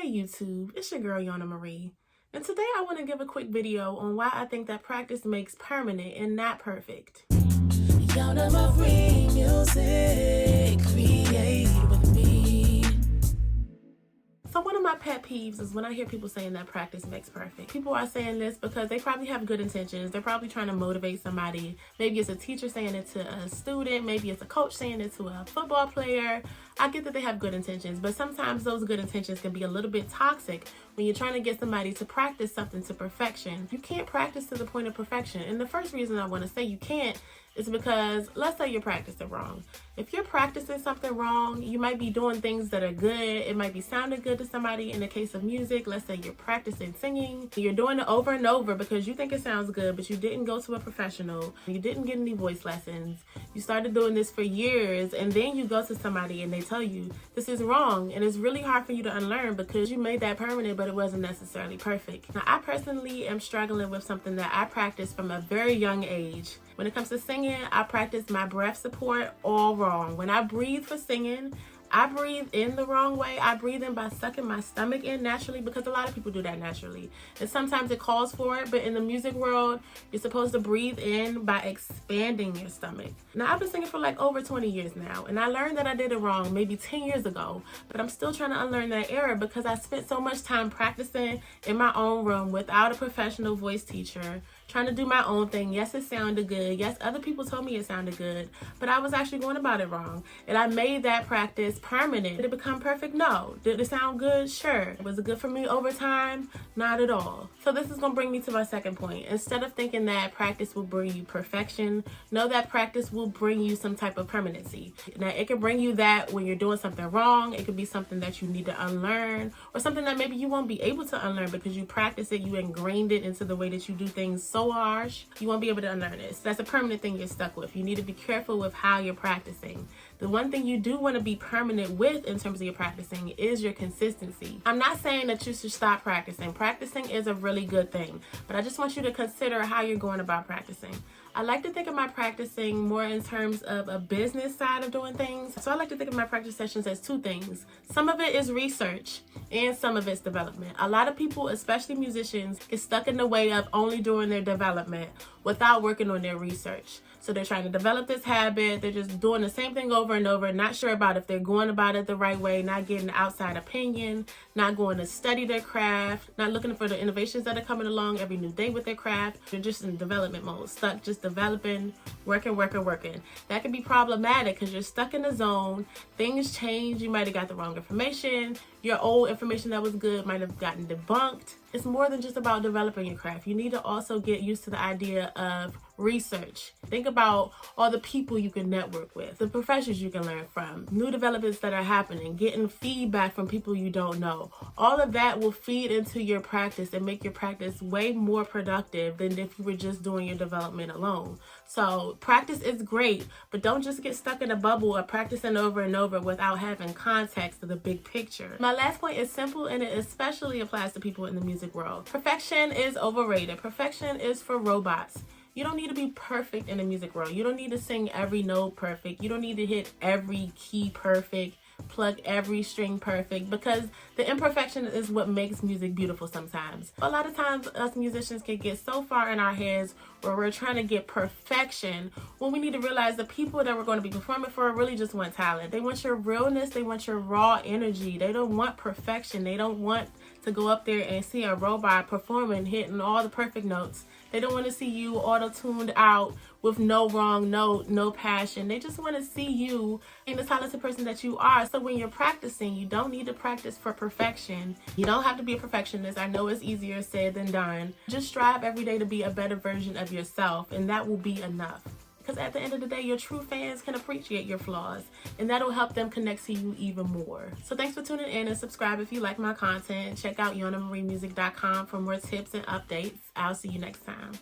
Hey YouTube, it's your girl Yona Marie, and today I want to give a quick video on why I think that practice makes permanent and not perfect. Yona Marie music, create with me. So one of my pet peeves is when I hear people saying that practice makes perfect. People are saying this because they probably have good intentions. They're probably trying to motivate somebody. Maybe it's a teacher saying it to a student. Maybe it's a coach saying it to a football player. I get that they have good intentions, but sometimes those good intentions can be a little bit toxic when you're trying to get somebody to practice something to perfection. You can't practice to the point of perfection. And the first reason I want to say you can't is because let's say you're practicing wrong. If you're practicing something wrong, you might be doing things that are good. It might be sounding good to somebody. In the case of music, let's say you're practicing singing. You're doing it over and over because you think it sounds good, but you didn't go to a professional. You didn't get any voice lessons. You started doing this for years, and then you go to somebody and they tell you this is wrong, and it's really hard for you to unlearn because you made that permanent, but it wasn't necessarily perfect. Now, I personally am struggling with something that I practiced from a very young age. When it comes to singing, I practice my breath support all wrong. When I breathe for singing, I breathe in the wrong way. I breathe in by sucking my stomach in naturally because a lot of people do that naturally. And sometimes it calls for it, but in the music world, you're supposed to breathe in by expanding your stomach. Now, I've been singing for like over 20 years now, and I learned that I did it wrong maybe 10 years ago, but I'm still trying to unlearn that error because I spent so much time practicing in my own room without a professional voice teacher, trying to do my own thing. Yes, it sounded good. Yes, other people told me it sounded good, but I was actually going about it wrong. And I made that practice permanent. Did it become perfect? No. Did it sound good? Sure. Was it good for me over time? Not at all. So this is going to bring me to my second point. Instead of thinking that practice will bring you perfection, know that practice will bring you some type of permanency. Now, it can bring you that when you're doing something wrong. It could be something that you need to unlearn, or something that maybe you won't be able to unlearn because you practice it, you ingrained it into the way that you do things so harsh, you won't be able to unlearn it. So that's a permanent thing you're stuck with. You need to be careful with how you're practicing. The one thing you do want to be permanent with in terms of your practicing is your consistency. I'm not saying that you should stop practicing. Practicing is a really good thing, but I just want you to consider how you're going about practicing. I like to think of my practicing more in terms of a business side of doing things. So I like to think of my practice sessions as two things. Some of it is research and some of it's development. A lot of people, especially musicians, get stuck in the way of only doing their development without working on their research. So they're trying to develop this habit. They're just doing the same thing over and over, not sure about if they're going about it the right way, not getting outside opinion, not going to study their craft, not looking for the innovations that are coming along every new day with their craft. They're just in development mode, stuck just developing, working. That can be problematic because you're stuck in the zone. Things change. You might have got the wrong information. Your old information that was good might have gotten debunked. It's more than just about developing your craft. You need to also get used to the idea of research. Think about all the people you can network with, the professors you can learn from, new developments that are happening, getting feedback from people you don't know. All of that will feed into your practice and make your practice way more productive than if you were just doing your development alone. So practice is great, but don't just get stuck in a bubble of practicing over and over without having context of the big picture. My last point is simple, and it especially applies to people in the music world. Perfection is overrated. Perfection is for robots. You don't need to be perfect in the music world. You don't need to sing every note perfect. You don't need to hit every key perfect, plug every string perfect, because the imperfection is what makes music beautiful sometimes. A lot of times us musicians can get so far in our heads where we're trying to get perfection when we need to realize the people that we're going to be performing for really just want talent. They want your realness. They want your raw energy. They don't want perfection. They don't want to go up there and see a robot performing, hitting all the perfect notes. They don't want to see you auto-tuned out with no wrong note, no passion. They just want to see you being the talented person that you are. So when you're practicing, you don't need to practice for perfection. You don't have to be a perfectionist. I know it's easier said than done. Just strive every day to be a better version of yourself, and that will be enough. Because at the end of the day, your true fans can appreciate your flaws, and that'll help them connect to you even more. So thanks for tuning in, and subscribe if you like my content. Check out YonaMarieMusic.com for more tips and updates. I'll see you next time.